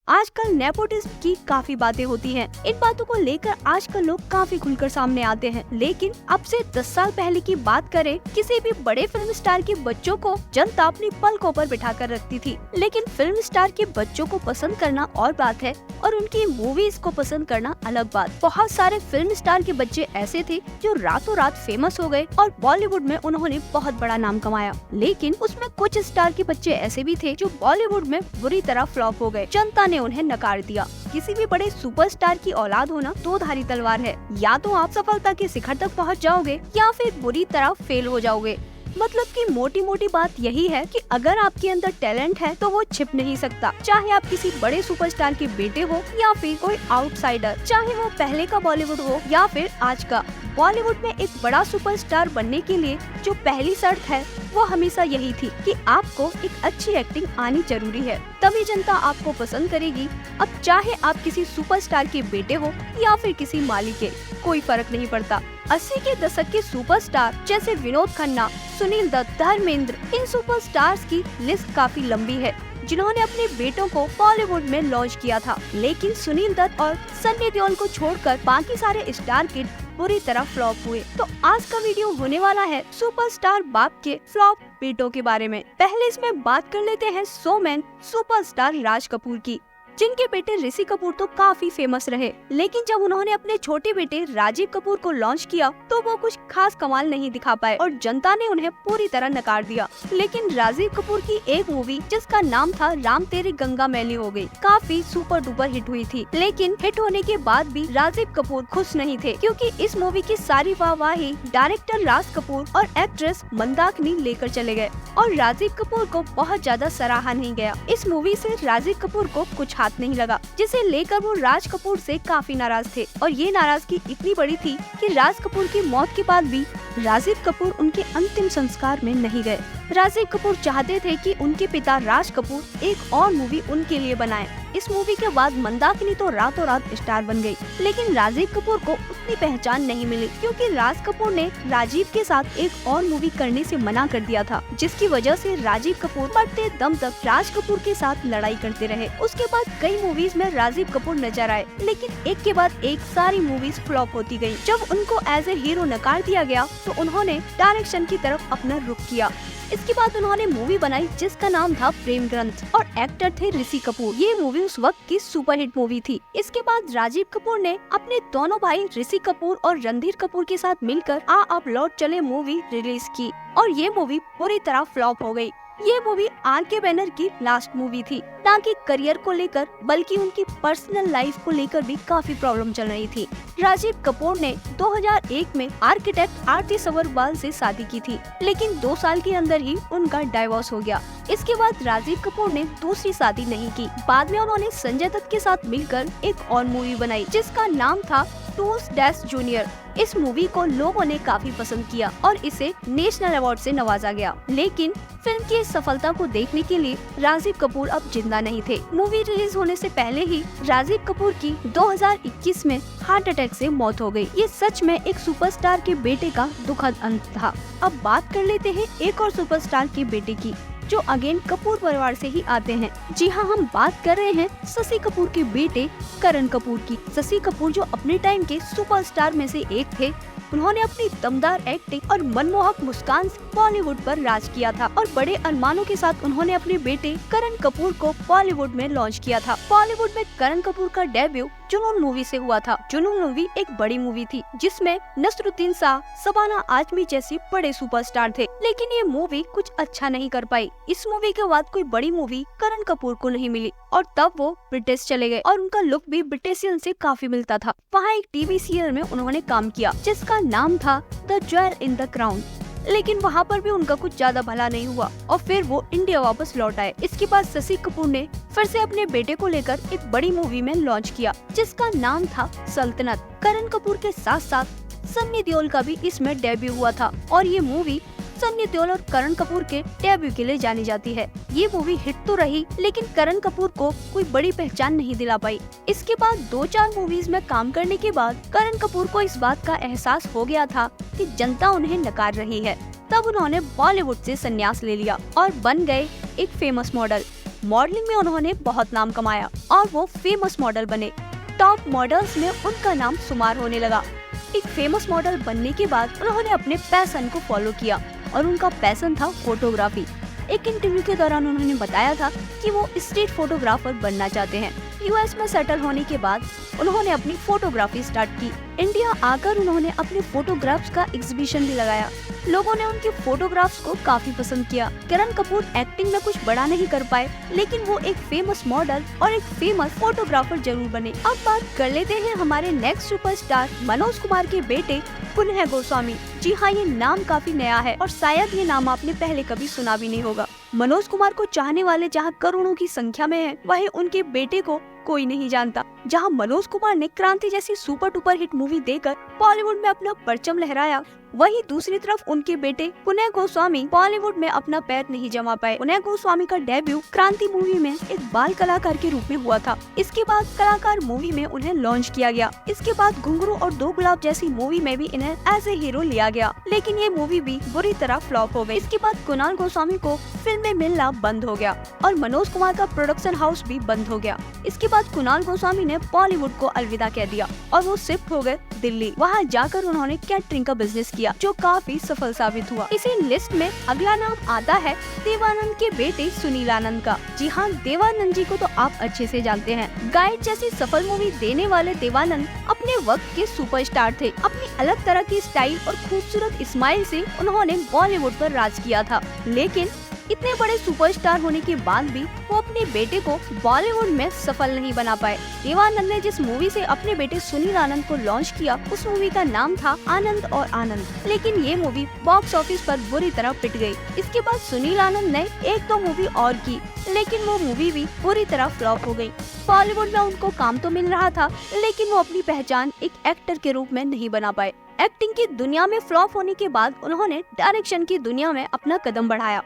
आजकल नेपोटिज्म की काफी बातें होती हैं। इन बातों को लेकर आजकल लोग काफी खुलकर सामने आते हैं। लेकिन अब से 10 साल पहले की बात करें, किसी भी बड़े फिल्म स्टार के बच्चों को जनता अपनी पलकों पर बिठा कर रखती थी। लेकिन फिल्म स्टार के बच्चों को पसंद करना और बात है और उनकी मूवीज को पसंद करना अलग बात। बहुत सारे फिल्म स्टार के बच्चे ऐसे थे जो रातों रात फेमस हो गए और बॉलीवुड में उन्होंने बहुत बड़ा नाम कमाया। लेकिन उसमें कुछ स्टार के बच्चे ऐसे भी थे जो बॉलीवुड में बुरी तरह फ्लॉप हो गए। जनता ने उन्हें नकार दिया। किसी भी बड़े सुपरस्टार की औलाद होना दो धारी तलवार है। या तो आप सफलता के शिखर तक पहुंच जाओगे या फिर बुरी तरह फेल हो जाओगे। मतलब कि मोटी मोटी बात यही है कि अगर आपके अंदर टैलेंट है तो वो छिप नहीं सकता। चाहे आप किसी बड़े सुपरस्टार के बेटे हो या फिर कोई आउटसाइडर, चाहे वो पहले का बॉलीवुड हो या फिर आज का। बॉलीवुड में एक बड़ा सुपरस्टार बनने के लिए जो पहली शर्त है वो हमेशा यही थी कि आपको एक अच्छी एक्टिंग आनी जरूरी है, तभी जनता आपको पसंद करेगी। अब चाहे आप किसी सुपरस्टार के बेटे हो या फिर किसी माली के, कोई फर्क नहीं पड़ता। 80 के दशक के सुपरस्टार जैसे विनोद खन्ना, सुनील दत्त, धर्मेंद्र, इन सुपरस्टार्स की लिस्ट काफी लंबी है जिन्होंने अपने बेटों को बॉलीवुड में लॉन्च किया था। लेकिन सुनील दत्त और सन्नी देओल को छोड़कर बाकी सारे स्टार किड बुरी तरह फ्लॉप हुए। तो आज का वीडियो होने वाला है सुपरस्टार बाप के फ्लॉप बेटों के बारे में। पहले इसमें बात कर लेते हैं शोमैन सुपरस्टार राज कपूर की, जिनके बेटे ऋषि कपूर तो काफी फेमस रहे। लेकिन जब उन्होंने अपने छोटे बेटे राजीव कपूर को लॉन्च किया तो वो कुछ खास कमाल नहीं दिखा पाए और जनता ने उन्हें पूरी तरह नकार दिया। लेकिन राजीव कपूर की एक मूवी जिसका नाम था राम तेरी गंगा मैली हो गई, काफी सुपर डुपर हिट हुई थी। लेकिन हिट होने के बाद भी राजीव कपूर खुश नहीं थे, क्योंकि इस मूवी की सारी वाहवाही डायरेक्टर राज कपूर और एक्ट्रेस मंदाकिनी लेकर चले गए और राजीव कपूर को बहुत ज्यादा सराहा नहीं गया। इस मूवी से राजीव कपूर को कुछ नहीं लगा, जिसे लेकर वो राज कपूर से काफी नाराज थे। और ये नाराजगी इतनी बड़ी थी कि राज कपूर की मौत के बाद भी राजीव कपूर उनके अंतिम संस्कार में नहीं गए। राजीव कपूर चाहते थे कि उनके पिता राज कपूर एक और मूवी उनके लिए बनाएं। इस मूवी के बाद मंदाकिनी तो रातों रात स्टार बन गई। लेकिन राजीव कपूर को उतनी पहचान नहीं मिली, क्योंकि राज कपूर ने राजीव के साथ एक और मूवी करने से मना कर दिया था, जिसकी वजह से राजीव कपूर मरते दम तक राज कपूर के साथ लड़ाई करते रहे। उसके बाद कई मूवीज में राजीव कपूर नजर आए, लेकिन एक के बाद एक सारी मूवीज फ्लॉप होती गयी। जब उनको एज ए हीरो नकार दिया गया तो उन्होंने डायरेक्शन की तरफ अपना रुख किया। इसके बाद उन्होंने मूवी बनाई जिसका नाम था प्रेम ग्रंथ और एक्टर थे ऋषि कपूर। ये मूवी उस वक्त की सुपरहिट मूवी थी। इसके बाद राजीव कपूर ने अपने दोनों भाई ऋषि कपूर और रणधीर कपूर के साथ मिलकर आ अब लौट चले मूवी रिलीज की और ये मूवी पूरी तरह फ्लॉप हो गई। ये मूवी आर.के. बैनर की लास्ट मूवी थी, ना कि करियर को लेकर बल्कि उनकी पर्सनल लाइफ को लेकर भी काफी प्रॉब्लम चल रही थी। राजीव कपूर ने 2001 में आर्किटेक्ट आरती सवरवाल से शादी की थी, लेकिन 2 साल के अंदर ही उनका डाइवोर्स हो गया। इसके बाद राजीव कपूर ने दूसरी शादी नहीं की। बाद में उन्होंने संजय दत्त के साथ मिलकर एक और मूवी बनाई जिसका नाम था टूल्स डैश जूनियर। इस मूवी को लोगों ने काफी पसंद किया और इसे नेशनल अवार्ड से नवाजा गया। लेकिन फिल्म की इस सफलता को देखने के लिए राजीव कपूर अब जिंदा नहीं थे। मूवी रिलीज होने से पहले ही राजीव कपूर की 2021 में हार्ट अटैक से मौत हो गई। ये सच में एक सुपरस्टार के बेटे का दुखद अंत था। अब बात कर लेते हैं एक और सुपरस्टार के बेटे की, जो अगेन कपूर परिवार से ही आते हैं। जी हाँ, हम बात कर रहे हैं शशि कपूर के बेटे करण कपूर की। शशि कपूर जो अपने टाइम के सुपरस्टार में से एक थे, उन्होंने अपनी दमदार एक्टिंग और मनमोहक मुस्कान से बॉलीवुड पर राज किया था और बड़े अरमानों के साथ उन्होंने अपने बेटे करण कपूर को बॉलीवुड में लॉन्च किया था। बॉलीवुड में करण कपूर का डेब्यू जुनून मूवी से हुआ था। जुनून मूवी एक बड़ी मूवी थी जिसमें नसरुद्दीन शाह, शबाना आजमी जैसे बड़े सुपरस्टार थे। लेकिन ये मूवी कुछ अच्छा नहीं कर पाई। इस मूवी के बाद कोई बड़ी मूवी करण कपूर को नहीं मिली और तब वो ब्रिटिश चले गए और उनका लुक भी ब्रिटिशियन से काफी मिलता था। वहाँ एक टीवी सीरियल में उन्होंने काम किया जिसका नाम था the jewel in the crown. लेकिन वहाँ पर भी उनका कुछ ज्यादा भला नहीं हुआ और फिर वो इंडिया वापस लौट आए। इसके बाद शशि कपूर ने फिर से अपने बेटे को लेकर एक बड़ी मूवी में लॉन्च किया जिसका नाम था सल्तनत। करण कपूर के साथ साथ सन्नी देओल का भी इसमें डेब्यू हुआ था और ये मूवी सन्नी देओल और करण कपूर के डेब्यू के लिए जानी जाती है। ये मूवी हिट तो रही, लेकिन करण कपूर को कोई बड़ी पहचान नहीं दिला पाई। इसके बाद 2-4 मूवीज में काम करने के बाद करण कपूर को इस बात का एहसास हो गया था कि जनता उन्हें नकार रही है। तब उन्होंने बॉलीवुड से संन्यास ले लिया और बन गए एक फेमस मॉडल। मॉडलिंग में उन्होंने बहुत नाम कमाया और वो फेमस मॉडल बने। टॉप मॉडल्स में उनका नाम शुमार होने लगा। एक फेमस मॉडल बनने के बाद उन्होंने अपने पैशन को फॉलो किया और उनका पैशन था फोटोग्राफी। एक इंटरव्यू के दौरान उन्होंने बताया था कि वो स्ट्रीट फोटोग्राफर बनना चाहते हैं। यूएस में सेटल होने के बाद उन्होंने अपनी फोटोग्राफी स्टार्ट की। इंडिया आकर उन्होंने अपने फोटोग्राफ्स का एग्जीबिशन भी लगाया। लोगों ने उनके फोटोग्राफ्स को काफी पसंद किया। करण कपूर एक्टिंग में कुछ बड़ा नहीं कर पाए, लेकिन वो एक फेमस मॉडल और एक फेमस फोटोग्राफर जरूर बने। अब बात कर लेते हैं हमारे नेक्स्ट सुपरस्टार मनोज कुमार के बेटे पुनः गोस्वामी। जी हाँ, ये नाम काफी नया है और शायद ये नाम आपने पहले कभी सुना भी नहीं होगा। मनोज कुमार को चाहने वाले जहाँ करोड़ों की संख्या में हैं, वहीं उनके बेटे को कोई नहीं जानता। जहां मनोज कुमार ने क्रांति जैसी सुपर डुपर हिट मूवी देकर बॉलीवुड में अपना परचम लहराया, वहीं दूसरी तरफ उनके बेटे पुनः गोस्वामी बॉलीवुड में अपना पैर नहीं जमा पाए। पुनः गोस्वामी का डेब्यू क्रांति मूवी में एक बाल कलाकार के रूप में हुआ था। इसके बाद कलाकार मूवी में उन्हें लॉन्च किया गया। इसके बाद घुंघरू और दो गुलाब जैसी मूवी में भी इन्हें एज ए हीरो लिया गया, लेकिन ये मूवी भी बुरी तरह फ्लॉप हो गई। इसके बाद कुणाल गोस्वामी को फिल्में मिलना बंद हो गया और मनोज कुमार का प्रोडक्शन हाउस भी बंद हो गया। इसके बाद कुणाल गोस्वामी ने बॉलीवुड को अलविदा कह दिया और वो शिफ्ट हो गए दिल्ली। वहाँ जाकर उन्होंने कैटरिंग का बिजनेस किया, जो काफी सफल साबित हुआ। इसी लिस्ट में अगला नाम आता है देवानंद के बेटे सुनील आनंद का। जी हाँ, देवानंद जी को तो आप अच्छे से जानते हैं। गाइड जैसी सफल मूवी देने वाले देवानंद अपने वक्त के सुपरस्टार थे। अपनी अलग तरह की स्टाइल और खूबसूरत स्माइल से उन्होंने बॉलीवुड पर राज किया था, लेकिन इतने बड़े सुपरस्टार होने के बाद भी वो अपने बेटे को बॉलीवुड में सफल नहीं बना पाए। देवानंद ने जिस मूवी से अपने बेटे सुनील आनंद को लॉन्च किया, उस मूवी का नाम था आनंद और आनंद, लेकिन ये मूवी बॉक्स ऑफिस पर बुरी तरह पिट गई। इसके बाद सुनील आनंद ने एक दो मूवी और की, लेकिन वो मूवी भी बुरी तरह फ्लॉप हो गई। बॉलीवुड में उनको काम तो मिल रहा था, लेकिन वो अपनी पहचान एक एक्टर के रूप में नहीं बना पाए। एक्टिंग की दुनिया में फ्लॉप होने के बाद उन्होंने डायरेक्शन की दुनिया में अपना कदम बढ़ाया।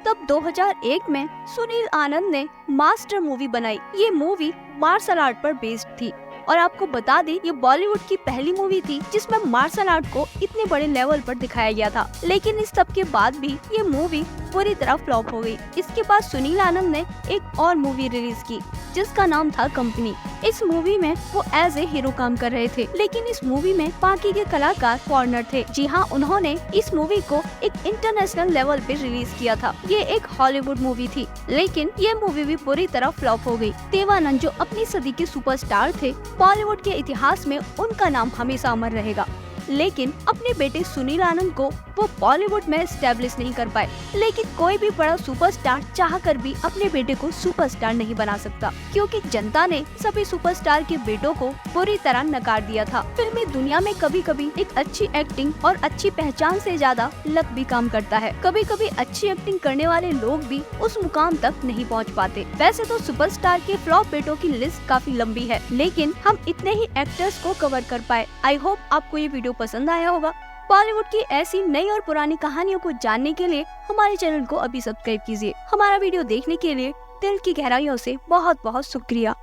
तब 2001 में सुनील आनंद ने मास्टर मूवी बनाई। ये मूवी मार्शल आर्ट पर बेस्ड थी और आपको बता दें, ये बॉलीवुड की पहली मूवी थी जिसमें मार्शल आर्ट को इतने बड़े लेवल पर दिखाया गया था। लेकिन इस सब के बाद भी ये मूवी पूरी तरह फ्लॉप हो गई। इसके बाद सुनील आनंद ने एक और मूवी रिलीज की जिसका नाम था कंपनी। इस मूवी में वो एज ए हीरो काम कर रहे थे, लेकिन इस मूवी में बाकी के कलाकार फॉरेनर थे। जी हाँ, उन्होंने इस मूवी को एक इंटरनेशनल लेवल पे रिलीज किया था। ये एक हॉलीवुड मूवी थी, लेकिन ये मूवी भी पूरी तरह फ्लॉप हो गई। देवानंद जो अपनी सदी के सुपरस्टार थे, बॉलीवुड के इतिहास में उनका नाम हमेशा अमर रहेगा, लेकिन अपने बेटे सुनील आनंद को वो बॉलीवुड में एस्टेब्लिश नहीं कर पाए। लेकिन कोई भी बड़ा सुपरस्टार चाहकर भी अपने बेटे को सुपरस्टार नहीं बना सकता, क्योंकि जनता ने सभी सुपरस्टार के बेटों को बुरी तरह नकार दिया था। फिल्मी दुनिया में कभी कभी एक अच्छी एक्टिंग और अच्छी पहचान से ज्यादा लक भी काम करता है। कभी कभी अच्छी एक्टिंग करने वाले लोग भी उस मुकाम तक नहीं पहुंच पाते। वैसे तो सुपरस्टार के फ्लॉप बेटों की लिस्ट काफी लंबी है, लेकिन हम इतने ही एक्टर्स को कवर कर पाए। आई होप आपको ये वीडियो पसंद आया होगा। बॉलीवुड की ऐसी नई और पुरानी कहानियों को जानने के लिए हमारे चैनल को अभी सब्सक्राइब कीजिए। हमारा वीडियो देखने के लिए दिल की गहराइयों से बहुत बहुत शुक्रिया।